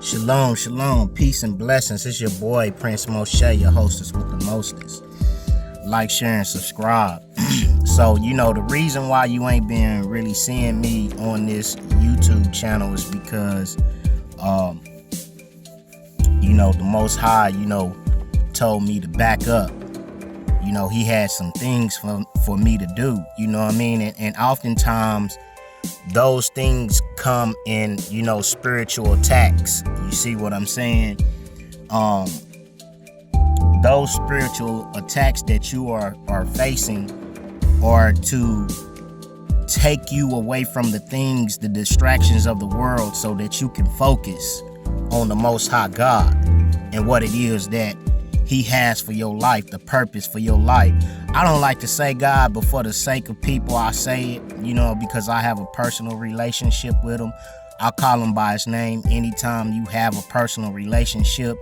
Shalom, shalom, peace and blessings. It's your boy Prince Moshe, your hostess with the mostest. Like, share, and subscribe. So, the reason why you ain't been really seeing me on this YouTube channel is because, the Most High, told me to back up. He had some things for me to do, you know what I mean? And oftentimes, those things come in, spiritual attacks. You see what I'm saying? Those spiritual attacks that you are facing are to take you away from the things, the distractions of the world, so that you can focus on the Most High God and what it is that He has for your life, the purpose for your life. I don't like to say God, but for the sake of people, I say it, because I have a personal relationship with Him. I call Him by His name. Anytime you have a personal relationship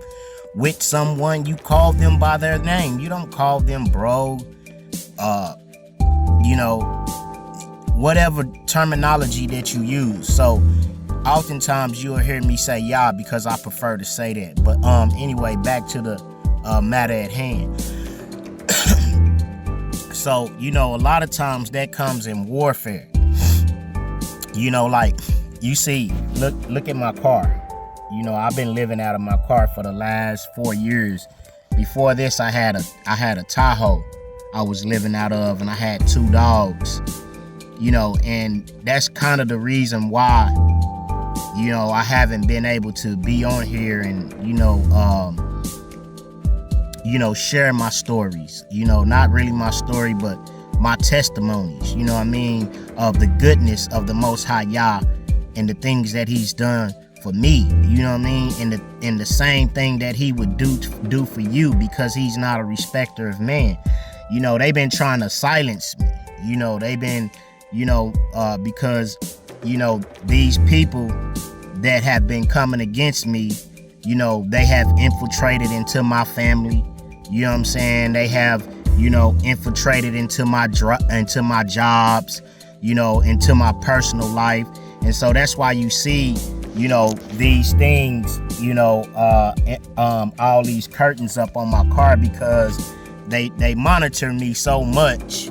with someone, you call them by their name. You don't call them bro, whatever terminology that you use. So oftentimes you'll hear me say "Yah" because I prefer to say that. But anyway, back to the matter at hand. So, a lot of times that comes in warfare. Like you see, look at my car. I've been living out of my car for the last 4 years. Before this, I had a Tahoe I was living out of, and I had 2 dogs. And that's kind of the reason why, I haven't been able to be on here and, share my stories, not really my story, but my testimonies, of the goodness of the Most High Yah and the things that He's done for me, and the same thing that He would do for you, because He's not a respecter of man. They've been trying to silence me, they've been, because, these people that have been coming against me, they have infiltrated into my family. You know what I'm saying? They have, infiltrated into my jobs, into my personal life. And so that's why you see, these things, all these curtains up on my car, because they monitor me so much.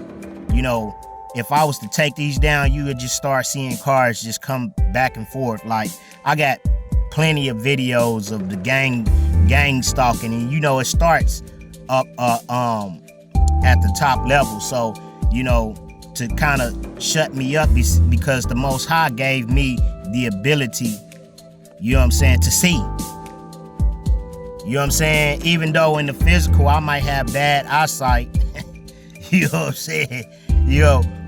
If I was to take these down, you would just start seeing cars just come back and forth. Like, I got plenty of videos of the gang stalking, and it starts up at the top level. So to kind of shut me up, because the Most High gave me the ability, to see. Even though in the physical I might have bad eyesight,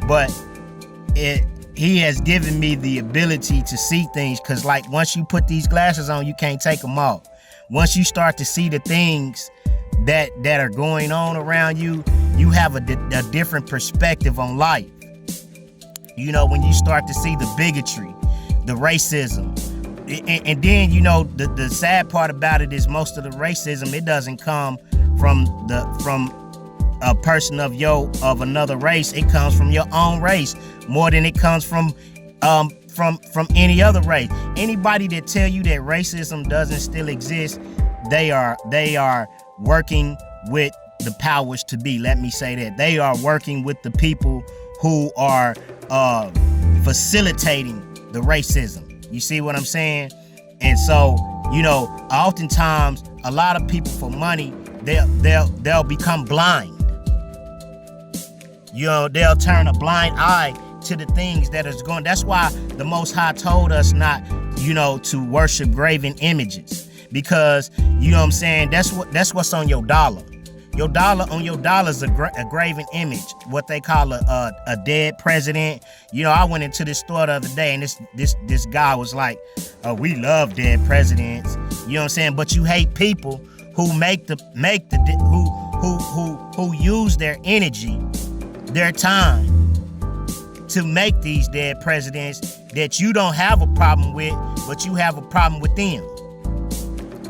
but He has given me the ability to see things, because like once you put these glasses on, you can't take them off. Once you start to see the things that are going on around you, you have a different perspective on life. When you start to see the bigotry, the racism, and then the sad part about it is most of the racism, it doesn't come from a person of another race. It comes from your own race more than it comes from any other race. Anybody that tell you that racism doesn't still exist, they are working with the powers to be. Let me say that. They are working with the people who are facilitating the racism. You see what I'm saying? And so, oftentimes a lot of people for money, they'll become blind. They'll turn a blind eye to the things that is going. That's why the Most High told us not, to worship graven images, because that's what's on your dollar. On your dollar is a graven image, what they call a dead president. I went into this store the other day, and this guy was like, we love dead presidents. But you hate people who who use their energy, their time to make these dead presidents that you don't have a problem with, but you have a problem with them.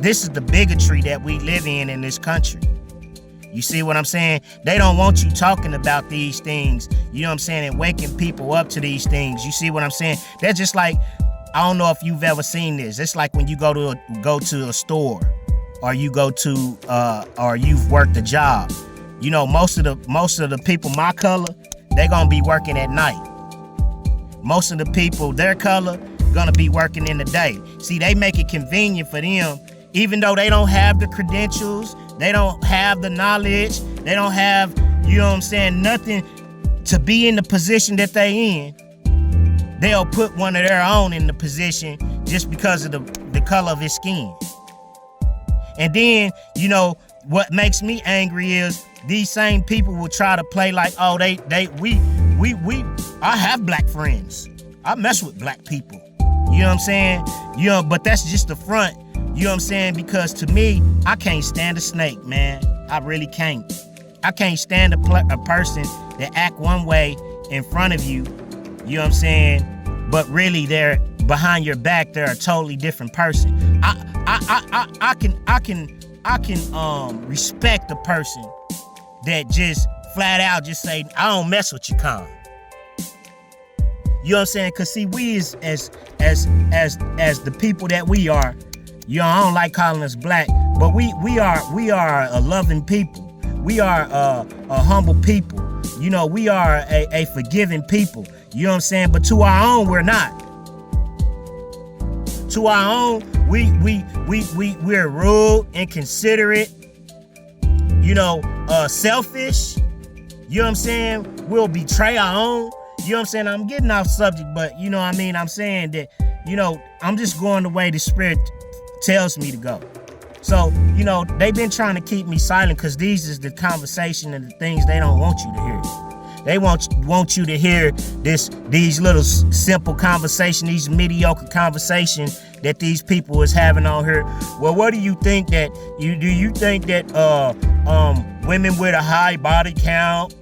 This is the bigotry that we live in this country. You see what I'm saying? They don't want you talking about these things, and waking people up to these things. You see what I'm saying? They're just like, I don't know if you've ever seen this. It's like when you go to a store, or you go to or you've worked a job. You know, most of the people my color, they're gonna be working at night. Most of the people their color gonna be working in the day. See, they make it convenient for them, even though they don't have the credentials, they don't have the knowledge, they don't have, you know what I'm saying, nothing to be in the position that they in. They'll put one of their own in the position just because of the color of his skin. And then, you know, what makes me angry is these same people will try to play like, oh, I have black friends. I mess with black people. You know what I'm saying? You know, but that's just the front. You know what I'm saying? Because to me, I can't stand a snake, man. I really can't. I can't stand a person that act one way in front of you. You know what I'm saying? But really, they're behind your back. They're a totally different person. I can respect a person that just flat out just say, I don't mess with your kind. You know what I'm saying? Cause see, we as the people that we are, you know, I don't like calling us black, but we are a loving people. We are a humble people. You know, we are a forgiving people. You know what I'm saying? But to our own, we're not. To our own, we're rude, inconsiderate, you know, selfish. You know what I'm saying? We'll betray our own. You know what I'm saying? I'm getting off subject, but you know what I mean? I'm saying that, you know, I'm just going the way the Spirit tells me to go. So, you know, they've been trying to keep me silent because these is the conversation and the things they don't want you to hear. They want you to hear these little simple conversation, these mediocre conversations that these people is having on here. Well, what do you think that do you think that women with a high body count,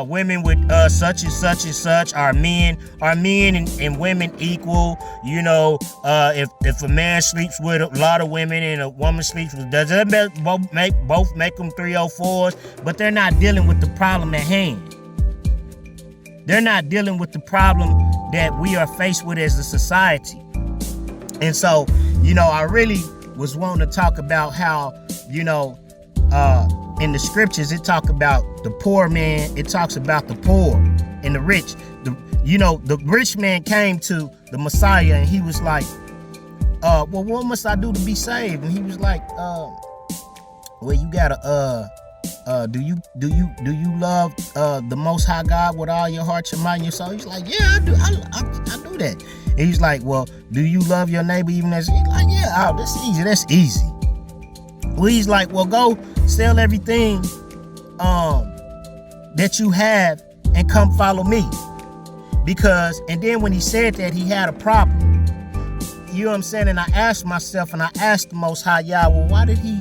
women with such and such and such are men and women equal? You know, if a man sleeps with a lot of women and a woman sleeps with, does that both make them 304s? But they're not dealing with the problem at hand. They're not dealing with the problem that we are faced with as a society. And so, you know, I really was wanting to talk about how, you know, in the scriptures, it talks about the poor man. It talks about the poor and the rich. The rich man came to the Messiah and he was like, well, what must I do to be saved? And he was like, well, you gotta, do you love the Most High God with all your heart, your mind, and your soul? He's like, yeah, I do. I do that. And he's like, well, do you love your neighbor even as? He's like, yeah, oh, that's easy. That's easy. Well, he's like, well, go sell everything that you have and come follow me. Because, and then when he said that, he had a problem. You know what I'm saying? And I asked myself, and I asked the Most High Yah, well, why did he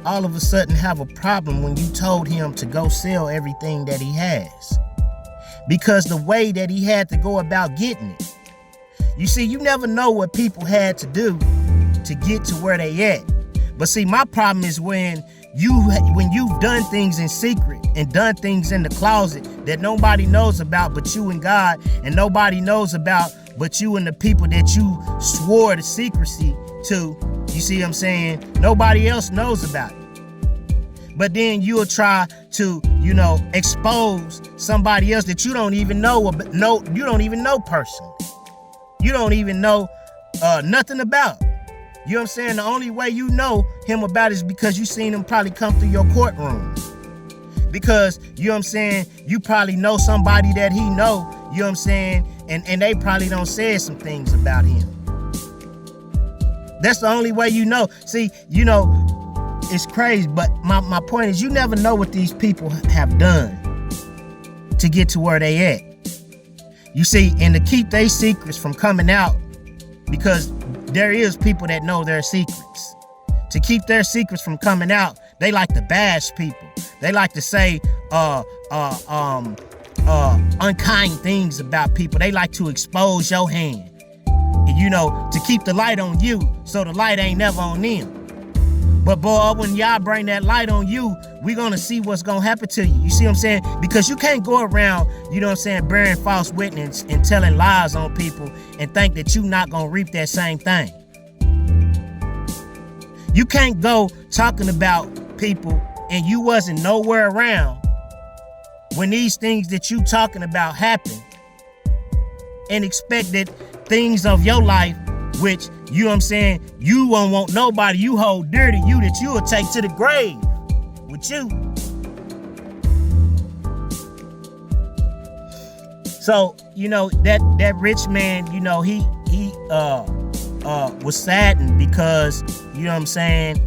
all of a sudden have a problem when you told him to go sell everything that he has? Because the way that he had to go about getting it. You see, you never know what people had to do to get to where they at. But see, my problem is when you've done things in secret and done things in the closet that nobody knows about but you and God, and nobody knows about but you and the people that you swore the secrecy to. You see what I'm saying? Nobody else knows about it. But then you'll try to, you know, expose somebody else that you don't even know, you don't even know personally. You don't even know nothing about. You know what I'm saying? The only way you know him about is because you seen him probably come through your courtroom. Because, you know what I'm saying, you probably know somebody that he know, you know what I'm saying, and they probably don't say some things about him. That's the only way you know. See, you know, it's crazy, but my point is you never know what these people have done to get to where they at. You see, and to keep their secrets from coming out, because there is people that know their secrets. To keep their secrets from coming out, they like to bash people. They like to say unkind things about people. They like to expose your hand. And, you know, to keep the light on you so the light ain't never on them. But boy, when y'all bring that light on you, we're going to see what's going to happen to you. You see what I'm saying? Because you can't go around, you know what I'm saying, bearing false witness and telling lies on people and think that you're not going to reap that same thing. You can't go talking about people and you wasn't nowhere around when these things that you talking about happen and expect that things of your life, which, you know what I'm saying, you won't want nobody you hold dear to you that you will take to the grave with you. So, you know, that rich man, you know, he was saddened because, you know what I'm saying,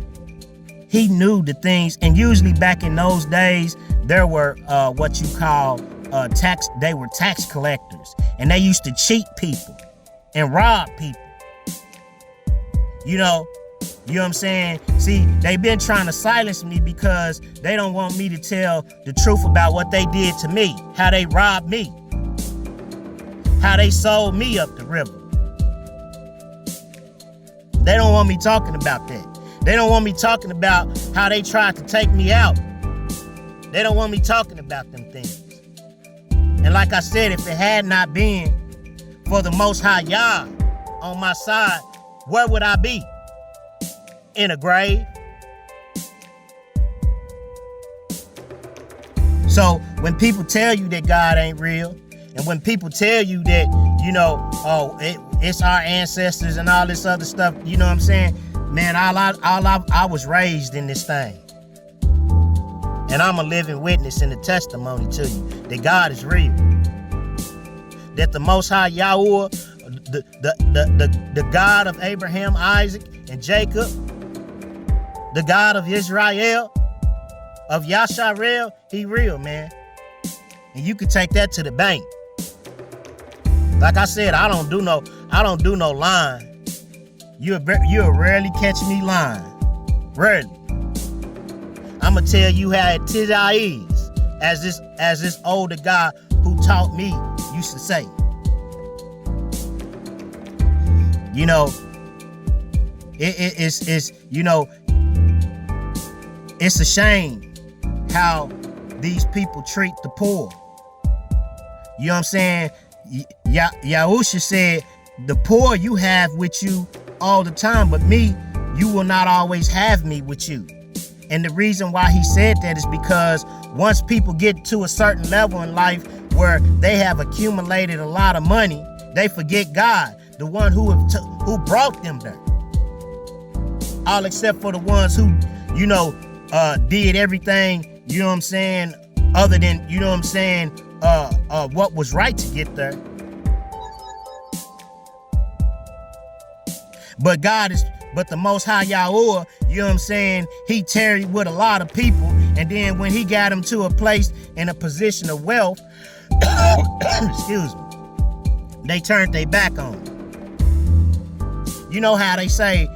he knew the things. And usually back in those days, there were what you call they were tax collectors, and they used to cheat people and rob people. You know what I'm saying? See, they've been trying to silence me because they don't want me to tell the truth about what they did to me, how they robbed me, how they sold me up the river. They don't want me talking about that. They don't want me talking about how they tried to take me out. They don't want me talking about them things. And like I said, if it had not been for the Most High Yah on my side, where would I be? In a grave. So when people tell you that God ain't real, and when people tell you that, you know, it's our ancestors and all this other stuff, you know what I'm saying? Man, I was raised in this thing. And I'm a living witness and a testimony to you that God is real. That the Most High Yahweh, the God of Abraham, Isaac, and Jacob, the God of Israel, of Yasharel, he real, man. And you can take that to the bank. Like I said, I don't do no lying. You'll rarely catch me lying. Rarely. I'ma tell you how it is, as this older guy who taught me used to say. You know, it's you know, it's a shame how these people treat the poor. You know what I'm saying? Yahusha said, the poor you have with you all the time, but me, you will not always have me with you. And the reason why he said that is because once people get to a certain level in life where they have accumulated a lot of money, they forget God, the one who brought them there. All except for the ones who, you know, did everything, you know what I'm saying, other than, you know what I'm saying, what was right to get there. But the Most High Yahweh, you know what I'm saying, he tarried with a lot of people, and then when he got them to a place in a position of wealth, excuse me, they turned their back on him. You know how they say,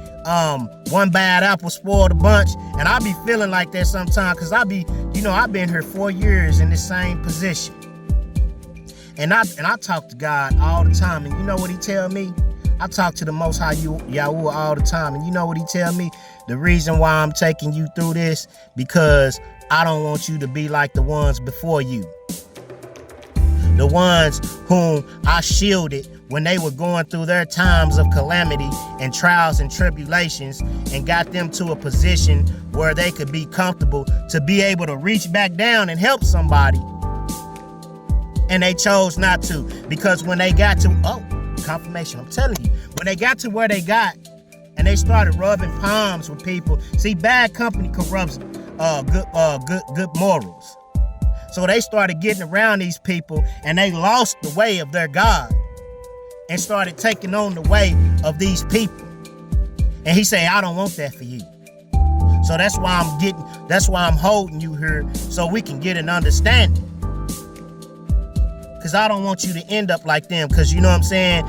one bad apple spoiled a bunch, and I be feeling like that sometimes, because I've been here 4 years in the same position. And I talk to God all the time, and you know what he tell me? I talk to the Most High Yahweh all the time, and you know what he tell me? The reason why I'm taking you through this, because I don't want you to be like the ones before you. The ones whom I shielded when they were going through their times of calamity and trials and tribulations, and got them to a position where they could be comfortable to be able to reach back down and help somebody. And they chose not to, because when they got to, confirmation, I'm telling you, when they got to where they got and they started rubbing palms with people, see, bad company corrupts good morals. So they started getting around these people, and they lost the way of their God and started taking on the way of these people. And he said, I don't want that for you. So that's why I'm holding you here, so we can get an understanding. Because I don't want you to end up like them. Because you know what I'm saying?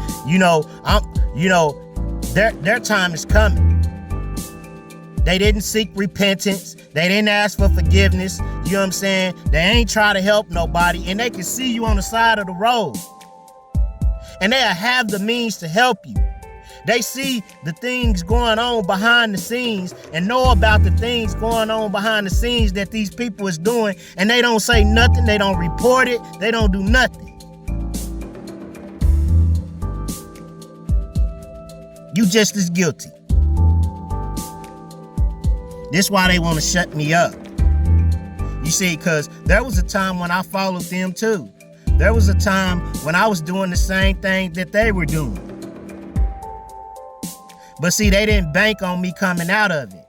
Their time is coming. They didn't seek repentance. They didn't ask for forgiveness. You know what I'm saying? They ain't try to help nobody. And they can see you on the side of the road. And they'll have the means to help you. They see the things going on behind the scenes and know about the things going on behind the scenes that these people is doing, and they don't say nothing. They don't report it. They don't do nothing. You just as guilty. This why they want to shut me up. You see, because there was a time when I followed them too. There was a time when I was doing the same thing that they were doing. But see, they didn't bank on me coming out of it.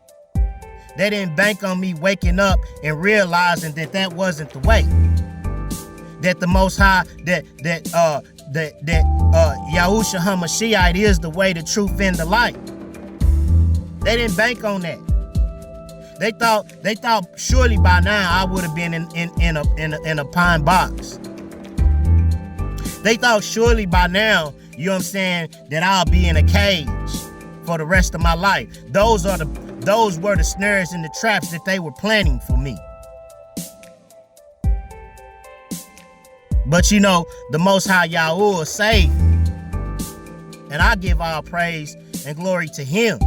They didn't bank on me waking up and realizing that that wasn't the way. That the Most High, that Yahushua HaMashiach is the way, the truth, and the light. They didn't bank on that. They thought surely by now I would have been in a pine box. They thought surely by now, you know what I'm saying, that I'll be in a cage for the rest of my life. Those were the snares and the traps that they were planning for me. But you know, the Most High Yahuwah saved me. And I give all praise and glory to him.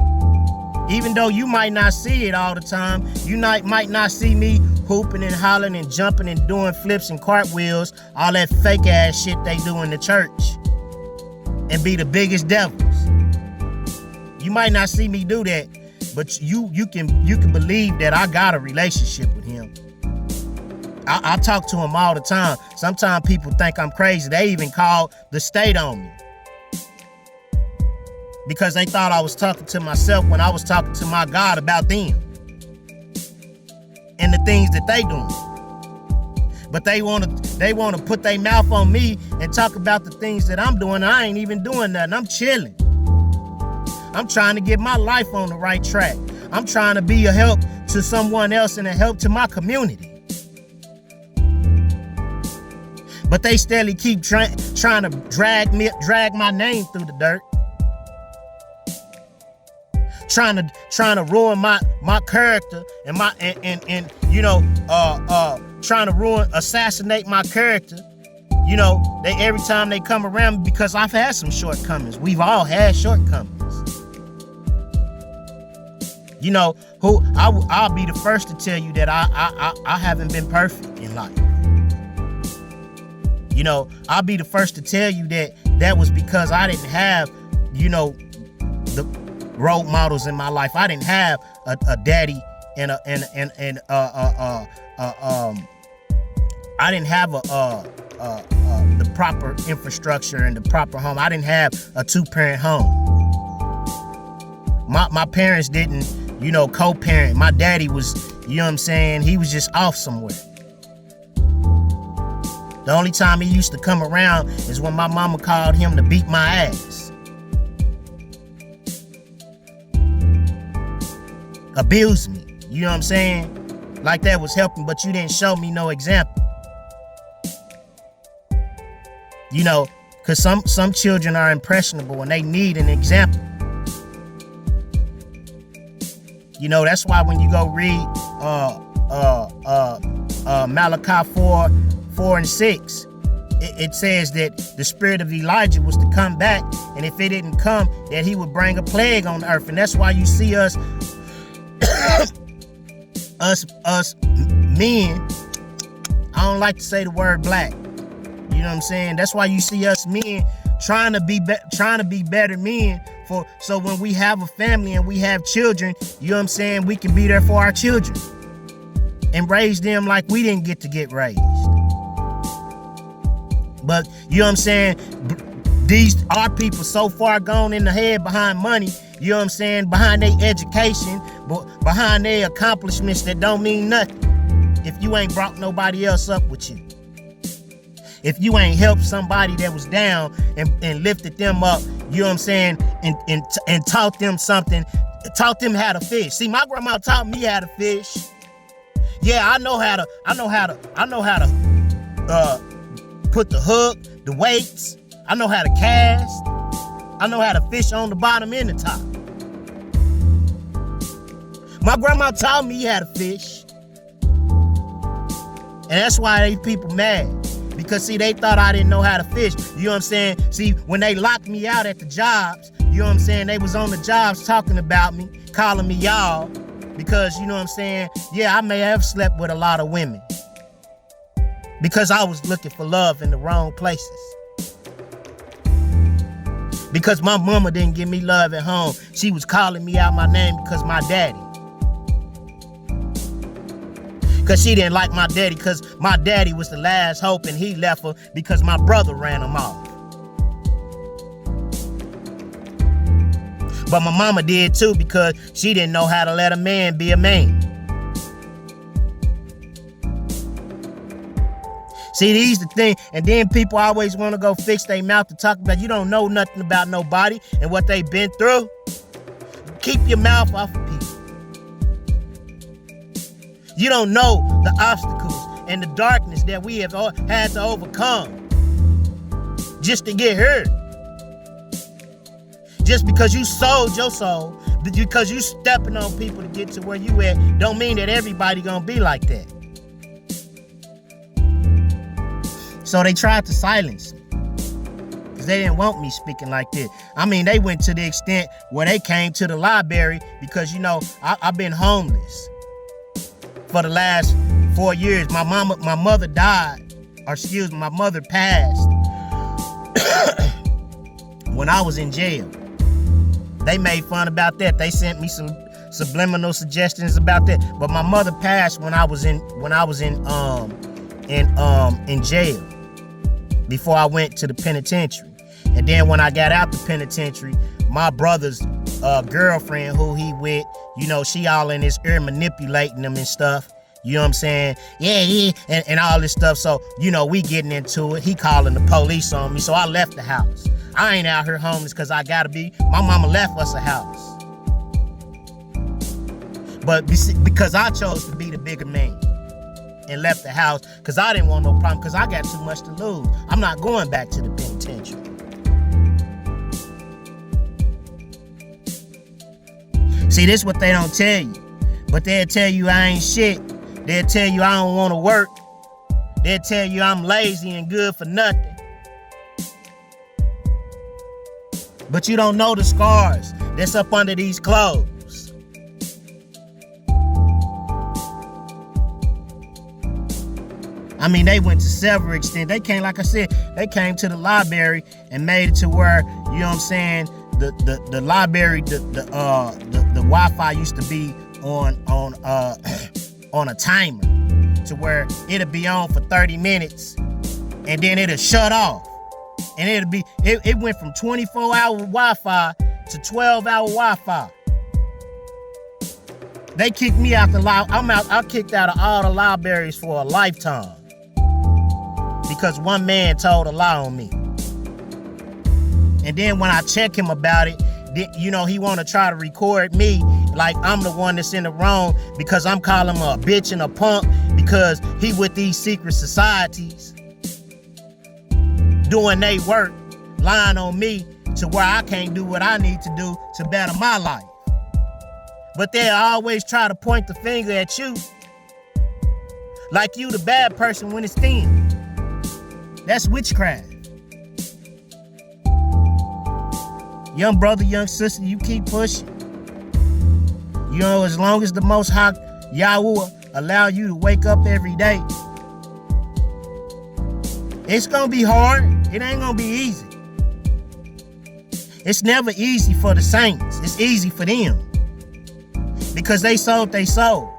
Even though you might not see it all the time, you might not see me hooping and hollering and jumping and doing flips and cartwheels, all that fake ass shit they do in the church, and be the biggest devils. You might not see me do that, but you can believe that I got a relationship with him. I talk to him all the time. Sometimes people think I'm crazy. They even call the state on me, because they thought I was talking to myself when I was talking to my God about them and the things that they doing. But they want to put their mouth on me and talk about the things that I'm doing. I ain't even doing nothing. I'm chilling. I'm trying to get my life on the right track. I'm trying to be a help to someone else and a help to my community. But they steadily keep trying to drag my name through the dirt. Trying to ruin my character and trying to assassinate my character. You know, they every time they come around, because I've had some shortcomings. We've all had shortcomings. You know, I'll be the first to tell you that I haven't been perfect in life. You know, I'll be the first to tell you that was because I didn't have, you know, the role models in my life. I didn't have a daddy and I didn't have the proper infrastructure and the proper home. I didn't have a 2-parent home. My parents didn't, you know, co-parent. My daddy was, you know what I'm saying, he was just off somewhere. The only time he used to come around is when my mama called him to beat my ass. Abuse me. You know what I'm saying? Like that was helping, but you didn't show me no example. You know, because some children are impressionable and they need an example. You know, that's why when you go read Malachi 4 and 6, it says that the spirit of Elijah was to come back, and if it didn't come, that he would bring a plague on the earth. And that's why you see us men, I don't like to say the word black. You know what I'm saying? That's why you see us men trying to be better men, so when we have a family and we have children, you know what I'm saying, we can be there for our children and raise them like we didn't get raised. But you know what I'm saying, our people so far gone in the head behind money, you know what I'm saying, behind their education, but behind their accomplishments that don't mean nothing if you ain't brought nobody else up with you. If you ain't helped somebody that was down and lifted them up, you know what I'm saying, and taught them something, taught them how to fish. See, my grandma taught me how to fish. Yeah, I know how to put the hook, the weights. I know how to cast. I know how to fish on the bottom and the top. My grandma taught me how to fish. And that's why these people mad. Because see, they thought I didn't know how to fish. You know what I'm saying? See, when they locked me out at the jobs, you know what I'm saying, they was on the jobs talking about me, calling me y'all, because, you know what I'm saying, yeah, I may have slept with a lot of women because I was looking for love in the wrong places. Because my mama didn't give me love at home. She was calling me out my name because my daddy. Because she didn't like my daddy, because my daddy was the last hope and he left her because my brother ran him off. But my mama did too, because she didn't know how to let a man be a man. See, these the thing, and then people always want to go fix their mouth to talk about, you don't know nothing about nobody and what they've been through. Keep your mouth off of people. You don't know the obstacles and the darkness that we have had to overcome just to get here. Just because you sold your soul, because you stepping on people to get to where you at, don't mean that everybody gonna be like that. So they tried to silence me because they didn't want me speaking like that. I mean, they went to the extent where they came to the library because, you know, I've been homeless for the last 4 years. My mother died, or excuse me, my mother passed when I was in jail. They made fun about that. They sent me some subliminal suggestions about that. But my mother passed when I was in jail, before I went to the penitentiary. And then when I got out the penitentiary, my brother's girlfriend, who he with, you know, she all in his ear manipulating him and stuff. You know what I'm saying? Yeah, and all this stuff. So, you know, we getting into it. He calling the police on me. So I left the house. I ain't out here homeless because I gotta be. My mama left us a house. But because I chose to be the bigger man and left the house, because I didn't want no problem, because I got too much to lose. I'm not going back to the penitentiary. See, this is what they don't tell you. But they'll tell you I ain't shit. They'll tell you I don't want to work. They'll tell you I'm lazy and good for nothing. But you don't know the scars that's up under these clothes. I mean, they went to several extents. They came, like I said, they came to the library and made it to where, you know what I'm saying, the library, the Wi-Fi used to be on a timer, to where it'll be on for 30 minutes and then it'll shut off. And it went from 24-hour Wi-Fi to 12-hour Wi-Fi. They kicked me out the I kicked out of all the libraries for a lifetime because one man told a lie on me. And then when I check him about it, you know, he want to try to record me like I'm the one that's in the wrong because I'm calling him a bitch and a punk because he with these secret societies doing they work, lying on me to where I can't do what I need to do to better my life. But they always try to point the finger at you like you the bad person when it's them. That's witchcraft. Young brother, young sister, you keep pushing. You know, as long as the Most High Yahweh allow you to wake up every day, it's gonna be hard. It ain't gonna be easy. It's never easy for the saints. It's easy for them because they sold their soul.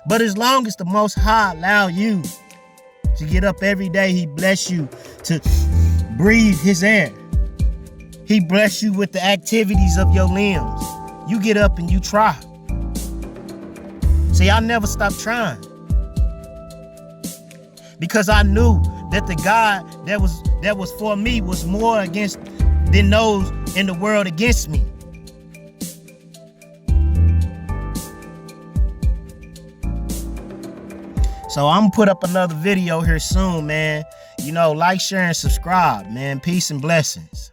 But as long as the Most High allow you to get up every day, He bless you to breathe His air. He bless you with the activities of your limbs. You get up and you try. See, I never stopped trying because I knew that the God that was for me was more against than those in the world against me. So I'm gonna put up another video here soon, man. You know, like, share, and subscribe, man. Peace and blessings.